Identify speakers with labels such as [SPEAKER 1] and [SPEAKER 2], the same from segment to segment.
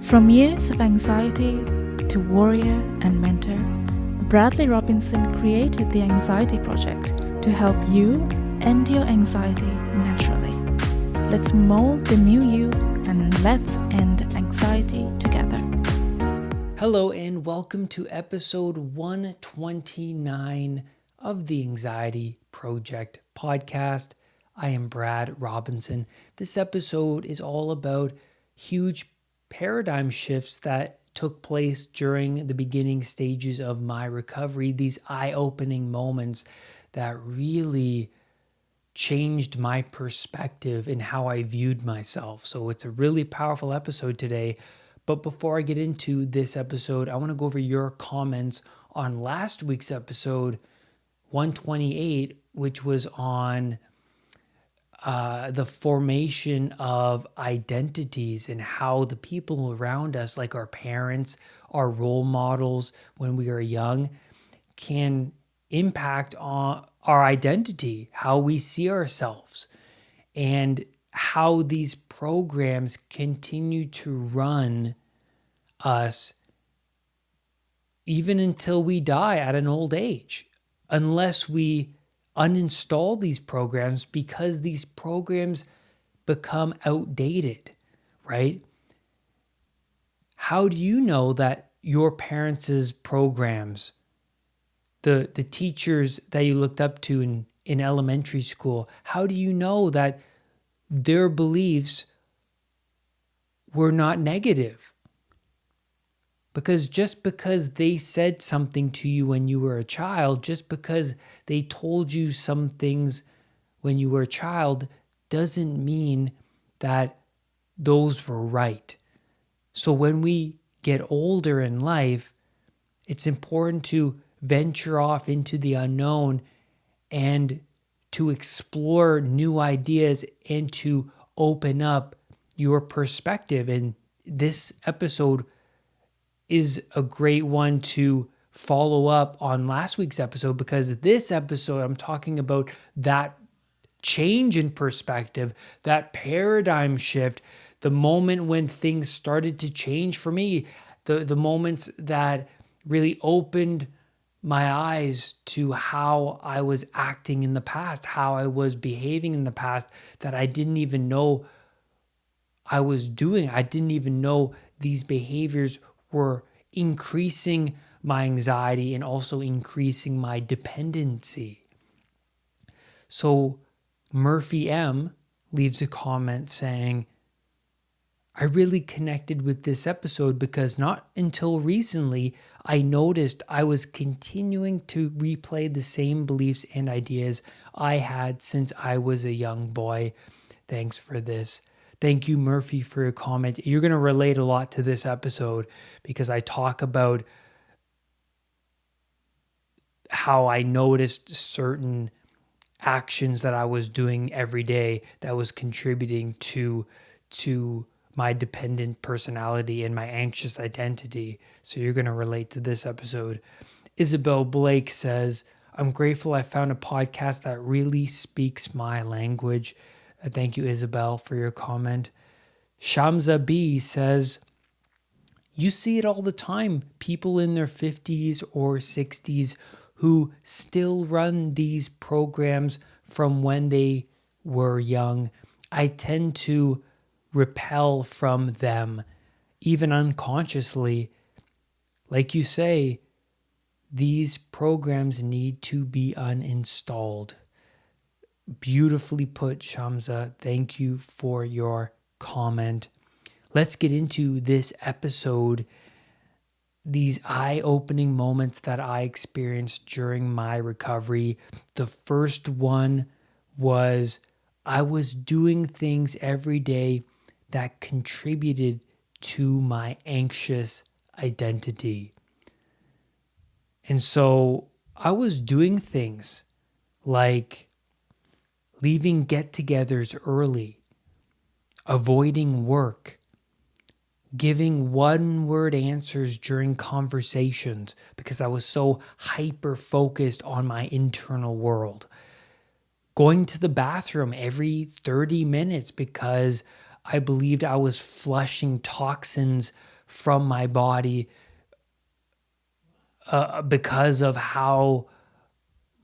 [SPEAKER 1] From years of anxiety to warrior and mentor, Bradley Robinson created the Anxiety Project to help you end your anxiety naturally. Let's mold the new you and let's end anxiety together.
[SPEAKER 2] Hello and welcome to episode 129 of the Anxiety Project podcast. I am Brad Robinson. This episode is all about huge paradigm shifts that took place during the beginning stages of my recovery, these eye-opening moments that really changed my perspective in how I viewed myself. So it's a really powerful episode today. But before I get into this episode, I want to go over your comments on last week's episode 128, which was on the formation of identities and how the people around us, like our parents, our role models when we are young, can impact on our identity, how we see ourselves, and how these programs continue to run us even until we die at an old age, unless we uninstall these programs because these programs become outdated, right? How do you know that your parents' programs, the teachers that you looked up to in elementary school, how do you know that their beliefs were not negative? Because just because they said something to you when you were a child, just because they told you some things when you were a child, doesn't mean that those were right. So when we get older in life, it's important to venture off into the unknown and to explore new ideas and to open up your perspective. And this episode is a great one to follow up on last week's episode, because this episode I'm talking about that change in perspective, that paradigm shift, the moment when things started to change for me, the moments that really opened my eyes to how I was acting in the past, how I was behaving in the past, that I didn't even know I was doing. I didn't even know these behaviors were increasing my anxiety and also increasing my dependency. So Murphy M leaves a comment saying, I really connected with this episode because not until recently I noticed I was continuing to replay the same beliefs and ideas I had since I was a young boy. Thanks for this. Thank you, Murphy, for your comment. You're going to relate a lot to this episode because I talk about how I noticed certain actions that I was doing every day that was contributing to my dependent personality and my anxious identity. So you're going to relate to this episode. Isabel Blake says, I'm grateful I found a podcast that really speaks my language. Thank you, Isabel, for your comment. Shamza B says, you see it all the time. People in their 50s or 60s who still run these programs from when they were young. I tend to repel from them, even unconsciously. Like you say, these programs need to be uninstalled. Beautifully put, Shamsa. Thank you for your comment. Let's get into this episode. These eye-opening moments that I experienced during my recovery. The first one was I was doing things every day that contributed to my anxious identity. And so I was doing things like leaving get-togethers early, avoiding work, giving one-word answers during conversations because I was so hyper-focused on my internal world, going to the bathroom every 30 minutes because I believed I was flushing toxins from my body because of how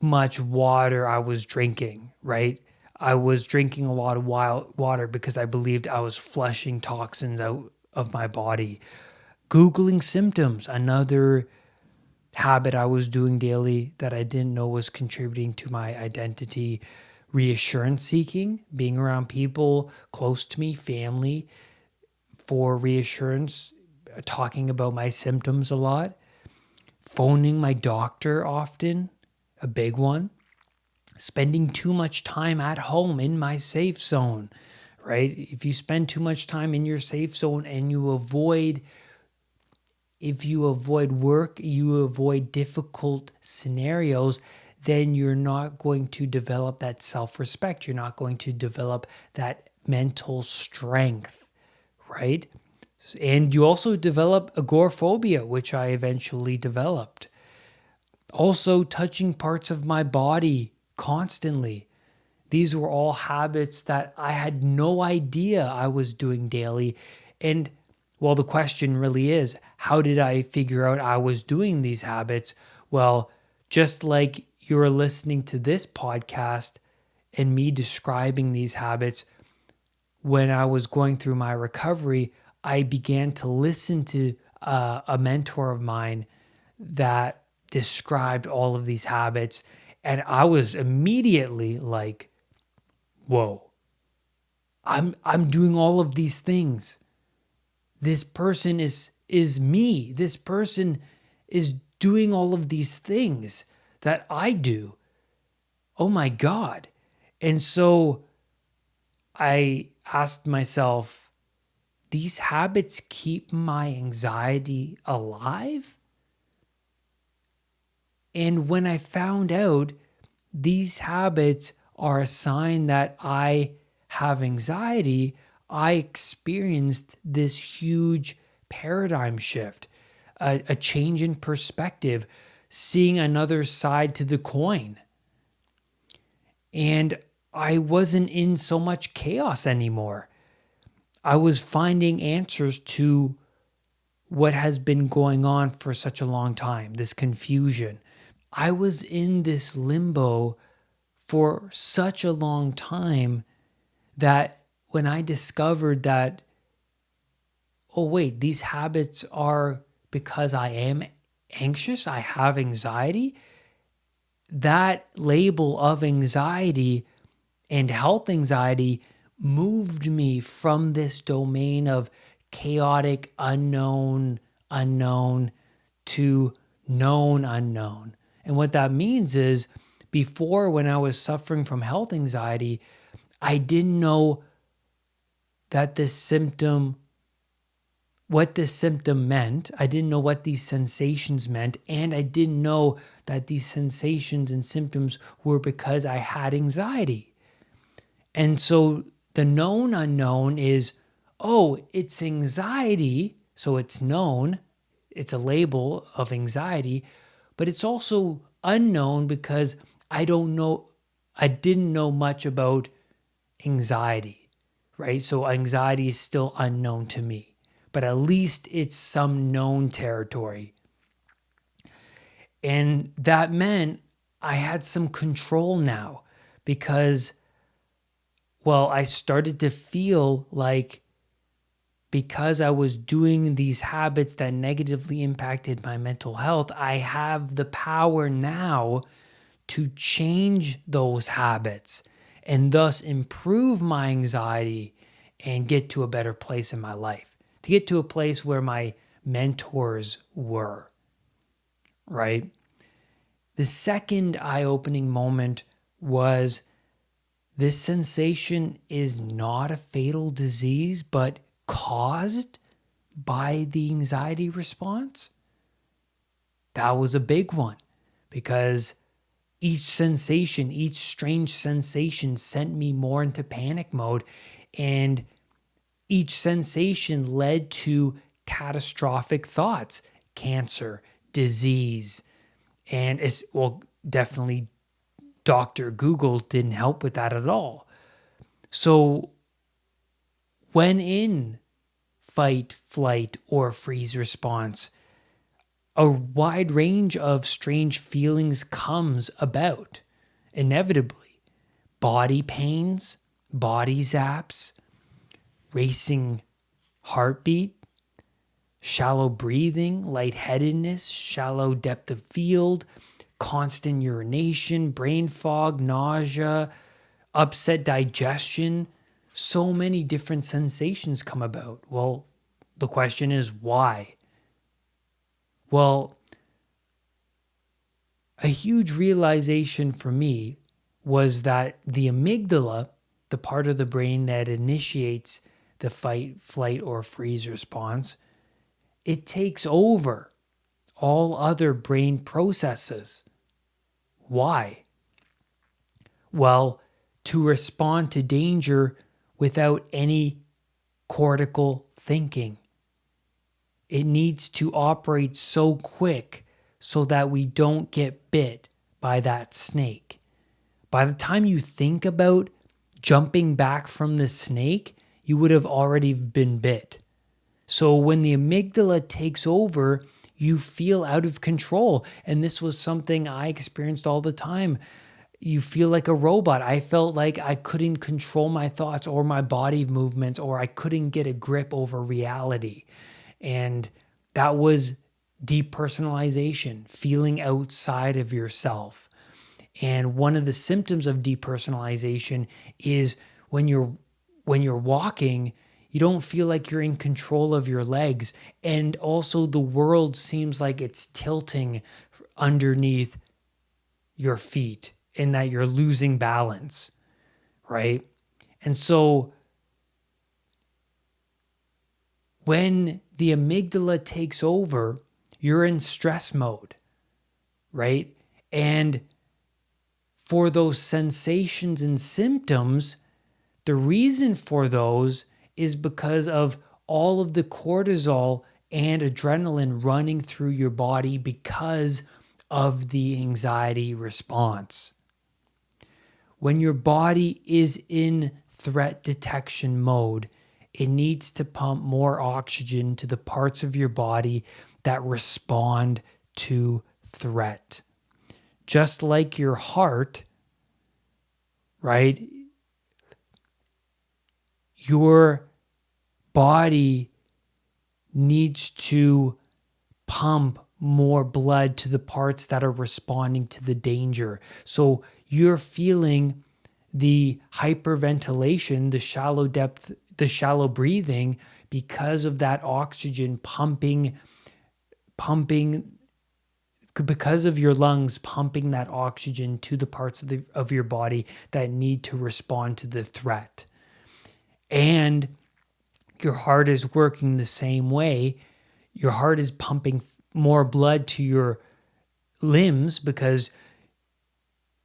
[SPEAKER 2] much water I was drinking, right? I was drinking a lot of water because I believed I was flushing toxins out of my body. Googling symptoms, another habit I was doing daily that I didn't know was contributing to my identity. Reassurance seeking, being around people close to me, family, for reassurance, talking about my symptoms a lot. Phoning my doctor often, a big one. Spending too much time at home in my safe zone, right? If you spend too much time in your safe zone and if you avoid work, you avoid difficult scenarios, then you're not going to develop that self-respect. You're not going to develop that mental strength, right? And you also develop agoraphobia, which I eventually developed. Also, touching parts of my body constantly. These were all habits that I had no idea I was doing daily. And well, the question really is, how did I figure out I was doing these habits? Well, just like you're listening to this podcast and me describing these habits, when I was going through my recovery, I began to listen to a mentor of mine that described all of these habits. And I was immediately like, whoa, I'm doing all of these things. This person is me. This person is doing all of these things that I do. Oh my God. And so I asked myself, these habits keep my anxiety alive? And when I found out these habits are a sign that I have anxiety, I experienced this huge paradigm shift, a change in perspective, seeing another side to the coin. And I wasn't in so much chaos anymore. I was finding answers to what has been going on for such a long time, this confusion. I was in this limbo for such a long time that when I discovered that, oh, wait, these habits are because I am anxious, I have anxiety, that label of anxiety and health anxiety moved me from this domain of chaotic, unknown to known unknown. And what that means is before, when I was suffering from health anxiety, I didn't know that what this symptom meant. I didn't know what these sensations meant. And I didn't know that these sensations and symptoms were because I had anxiety. And so the known unknown is, oh, it's anxiety. So it's known. It's a label of anxiety, but it's also unknown because I didn't know much about anxiety, right? So anxiety is still unknown to me, but at least it's some known territory. And that meant I had some control now because, well, I started to feel like because I was doing these habits that negatively impacted my mental health, I have the power now to change those habits and thus improve my anxiety and get to a better place in my life, to get to a place where my mentors were, right? The second eye-opening moment was this sensation is not a fatal disease, but caused by the anxiety response. That was a big one because each strange sensation sent me more into panic mode, and each sensation led to catastrophic thoughts, cancer, disease, and definitely Dr. Google didn't help with that at all. So when in fight, flight, or freeze response, a wide range of strange feelings comes about inevitably. Body pains, body zaps, racing heartbeat, shallow breathing, lightheadedness, shallow depth of field, constant urination, brain fog, nausea, upset digestion. So many different sensations come about. Well, the question is why? Well, a huge realization for me was that the amygdala, the part of the brain that initiates the fight, flight, or freeze response, it takes over all other brain processes. Why? Well, to respond to danger without any cortical thinking. It needs to operate so quick so that we don't get bit by that snake. By the time you think about jumping back from the snake, you would have already been bit. So when the amygdala takes over, you feel out of control. And this was something I experienced all the time. You feel like a robot. I felt like I couldn't control my thoughts or my body movements, or I couldn't get a grip over reality. And that was depersonalization, feeling outside of yourself. And one of the symptoms of depersonalization is when you're walking, you don't feel like you're in control of your legs. And also the world seems like it's tilting underneath your feet and that you're losing balance, right? And so when the amygdala takes over, you're in stress mode, right? And for those sensations and symptoms, the reason for those is because of all of the cortisol and adrenaline running through your body because of the anxiety response. When your body is in threat detection mode, it needs to pump more oxygen to the parts of your body that respond to threat. Just like your heart, right? Your body needs to pump more blood to the parts that are responding to the danger. So you're feeling the hyperventilation, the shallow depth, the shallow breathing because of that oxygen pumping because of your lungs pumping that oxygen to the parts of your body that need to respond to the threat. And your heart is working the same way. Your heart is pumping more blood to your limbs because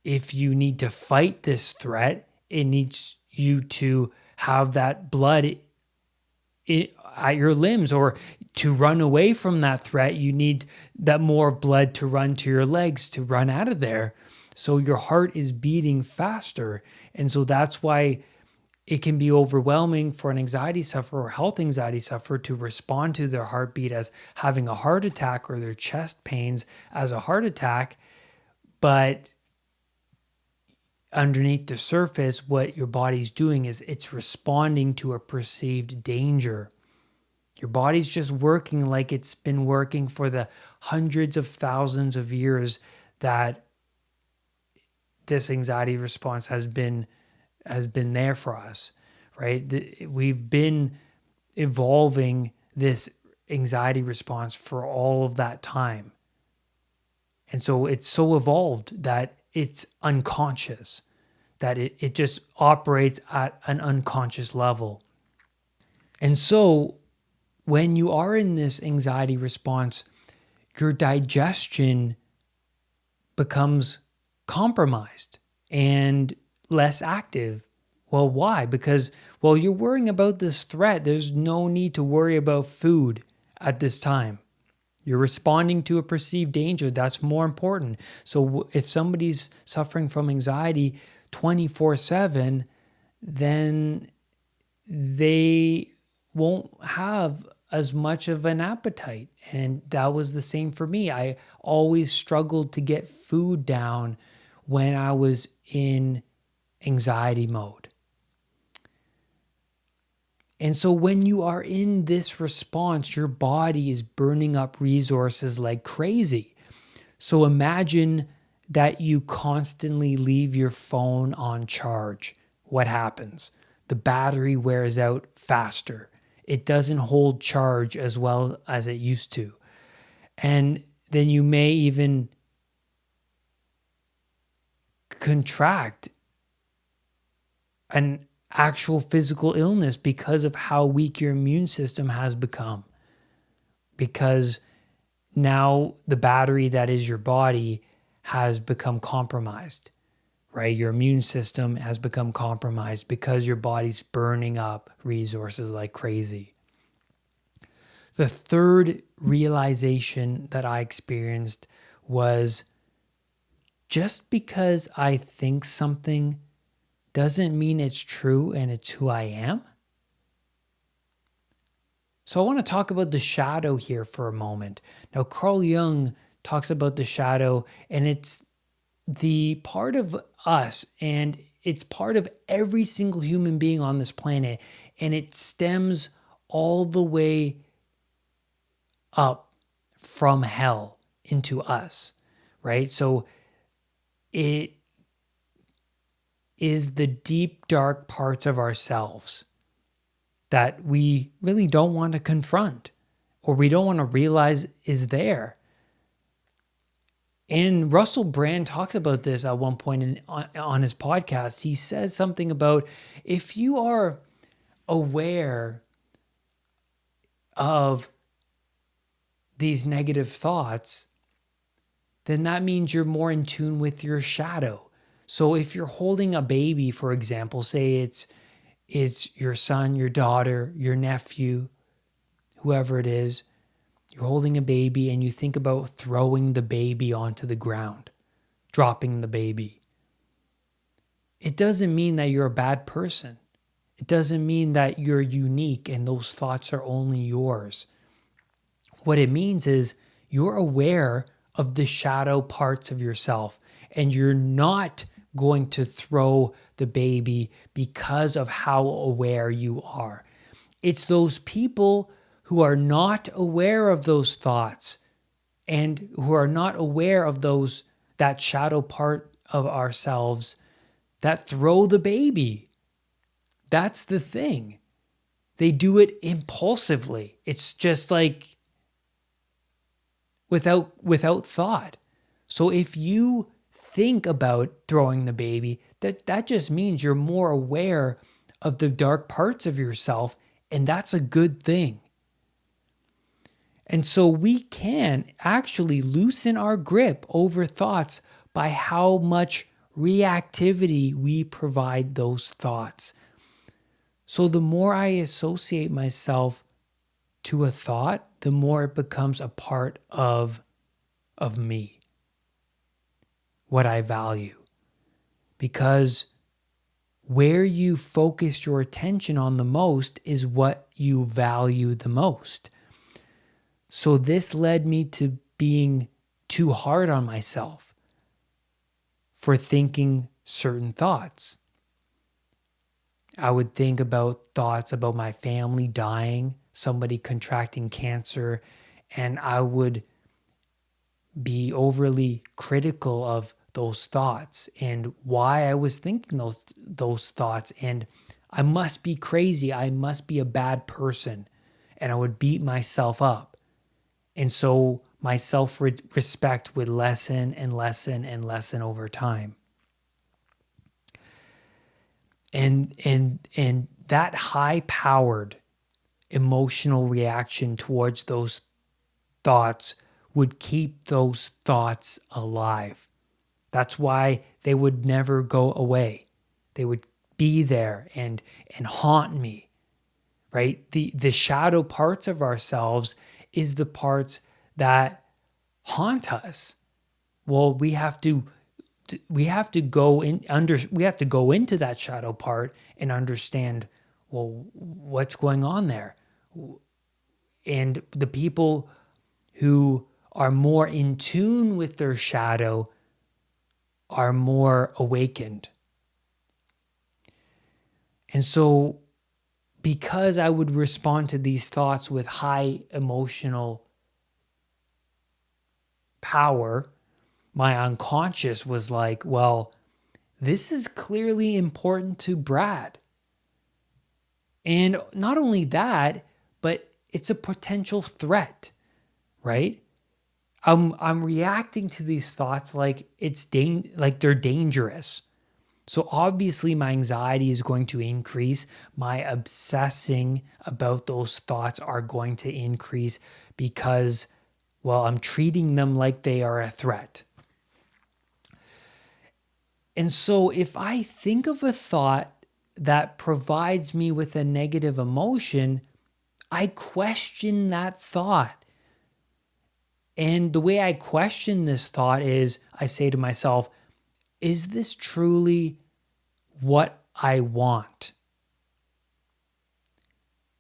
[SPEAKER 2] if you need to fight this threat, it needs you to have that blood at your limbs, or to run away from that threat, you need that more blood to run to your legs to run out of there. So your heart is beating faster. And so that's why it can be overwhelming for an anxiety sufferer or health anxiety sufferer to respond to their heartbeat as having a heart attack or their chest pains as a heart attack. But underneath the surface, what your body's doing is it's responding to a perceived danger. Your body's just working like it's been working for the hundreds of thousands of years that this anxiety response has been there for us, right? We've been evolving this anxiety response for all of that time. And so it's so evolved that it's unconscious, that it just operates at an unconscious level. And so when you are in this anxiety response, your digestion becomes compromised and less active. Well, why? Because, well, you're worrying about this threat. There's no need to worry about food at this time. You're responding to a perceived danger. That's more important. So if somebody's suffering from anxiety 24/7, then they won't have as much of an appetite. And that was the same for me. I always struggled to get food down when I was in anxiety mode. And so when you are in this response, your body is burning up resources like crazy. So imagine that you constantly leave your phone on charge. What happens? The battery wears out faster. It doesn't hold charge as well as it used to. And then you may even contract an actual physical illness because of how weak your immune system has become. Because now the battery that is your body has become compromised, right? Your immune system has become compromised because your body's burning up resources like crazy. The third realization that I experienced was just because I think something doesn't mean it's true and it's who I am. So I want to talk about the shadow here for a moment. Now, Carl Jung talks about the shadow, and it's the part of us, and it's part of every single human being on this planet, and it stems all the way up from hell into us, right? So it is the deep, dark parts of ourselves that we really don't want to confront or we don't want to realize is there. And Russell Brand talks about this at one point on his podcast. He says something about if you are aware of these negative thoughts, then that means you're more in tune with your shadow. So if you're holding a baby, for example, say it's your son, your daughter, your nephew, whoever it is, you're holding a baby and you think about throwing the baby onto the ground, dropping the baby. It doesn't mean that you're a bad person. It doesn't mean that you're unique and those thoughts are only yours. What it means is you're aware of the shadow parts of yourself and you're not going to throw the baby because of how aware you are. It's those people who are not aware of those thoughts and who are not aware of that shadow part of ourselves that throw the baby. That's the thing. They do it impulsively. It's just like without thought. So if you think about throwing the baby, that just means you're more aware of the dark parts of yourself, and that's a good thing. And so we can actually loosen our grip over thoughts by how much reactivity we provide those thoughts. So the more I associate myself to a thought, the more it becomes a part of me, what I value. Because where you focus your attention on the most is what you value the most. So this led me to being too hard on myself for thinking certain thoughts. I would think about thoughts about my family dying, somebody contracting cancer, and I would be overly critical of those thoughts and why I was thinking those thoughts. And I must be crazy. I must be a bad person. And I would beat myself up. And so my self-respect would lessen and lessen and lessen over time. And that high-powered emotional reaction towards those thoughts would keep those thoughts alive. That's why they would never go away. They would be there and haunt me, right? The shadow parts of ourselves is the parts that haunt us. Well, we have to go into that shadow part and understand well, what's going on there? And the people who are more in tune with their shadow are more awakened. And so, because I would respond to these thoughts with high emotional power, my unconscious was like, well, this is clearly important to Brad. And not only that, but it's a potential threat, right? I'm reacting to these thoughts like like they're dangerous. So obviously my anxiety is going to increase. My obsessing about those thoughts are going to increase because, well, I'm treating them like they are a threat. And so if I think of a thought that provides me with a negative emotion, I question that thought. And the way I question this thought is I say to myself, is this truly what I want?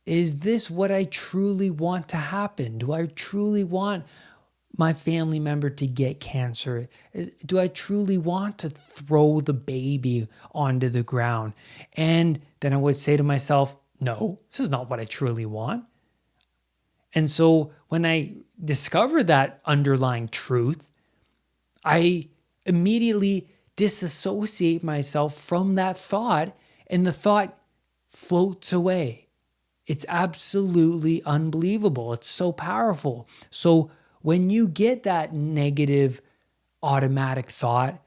[SPEAKER 2] Is this what I truly want to happen? Do I truly want my family member to get cancer? Do I truly want to throw the baby onto the ground? And then I would say to myself, no, this is not what I truly want. And so when I discover that underlying truth, I immediately disassociate myself from that thought, and the thought floats away. It's absolutely unbelievable. It's so powerful. So when you get that negative automatic thought,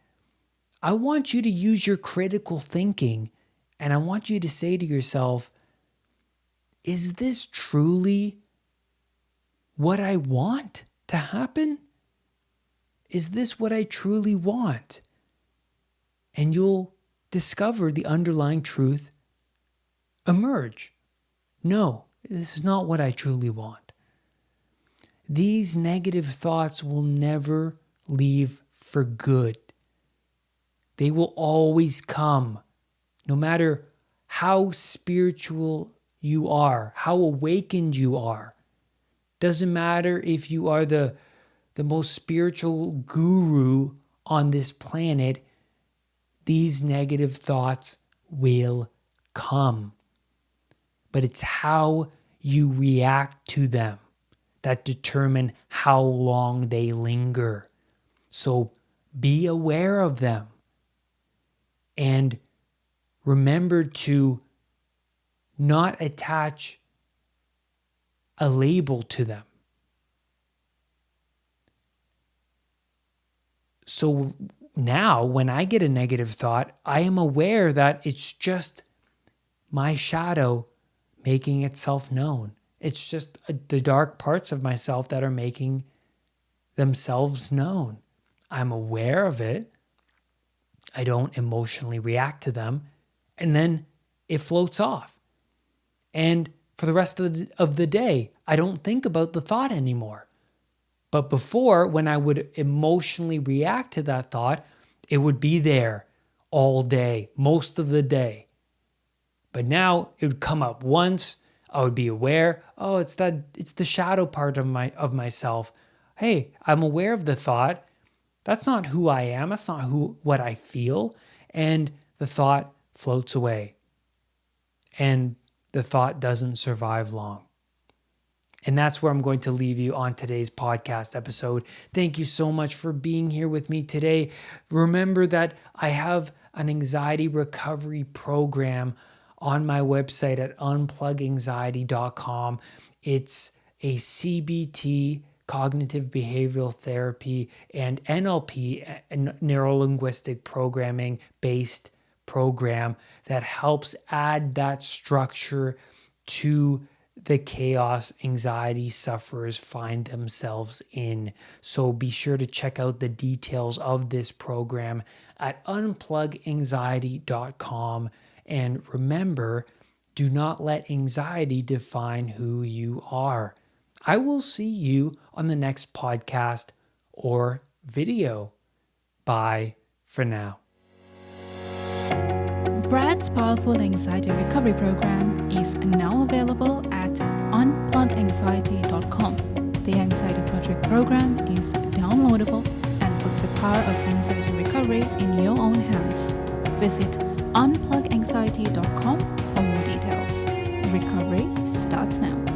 [SPEAKER 2] I want you to use your critical thinking, and I want you to say to yourself, is this truly what I want to happen? Is this what I truly want? And you'll discover the underlying truth emerge. No, this is not what I truly want. These negative thoughts will never leave for good. They will always come, no matter how spiritual you are, how awakened you are. Doesn't matter if you are the most spiritual guru on this planet, these negative thoughts will come. But it's how you react to them that determine how long they linger. So be aware of them and remember to not attach a label to them. So now when I get a negative thought, I am aware that it's just my shadow making itself known. It's just the dark parts of myself that are making themselves known. I'm aware of it. I don't emotionally react to them. And then it floats off. And for the rest of the day, I don't think about the thought anymore. But before, when I would emotionally react to that thought, it would be there all day, most of the day. But now it would come up once. I would be aware, oh, it's the shadow part of myself. Hey, I'm aware of the thought. That's not who I am. That's not what I feel. And the thought floats away. And the thought doesn't survive long. And that's where I'm going to leave you on today's podcast episode. Thank you so much for being here with me today. Remember that I have an anxiety recovery program on my website at unpluganxiety.com. It's a CBT, cognitive behavioral therapy, and NLP, neuro-linguistic programming based program that helps add that structure to the chaos anxiety sufferers find themselves in. So be sure to check out the details of this program at unpluganxiety.com. And remember, do not let anxiety define who you are. I will see you on the next podcast or video. Bye for now.
[SPEAKER 1] Brad's powerful anxiety recovery program is now available at unpluganxiety.com. The Anxiety Project program is downloadable and puts the power of anxiety recovery in your own hands. Visit unpluganxiety.com for more details. Recovery starts now.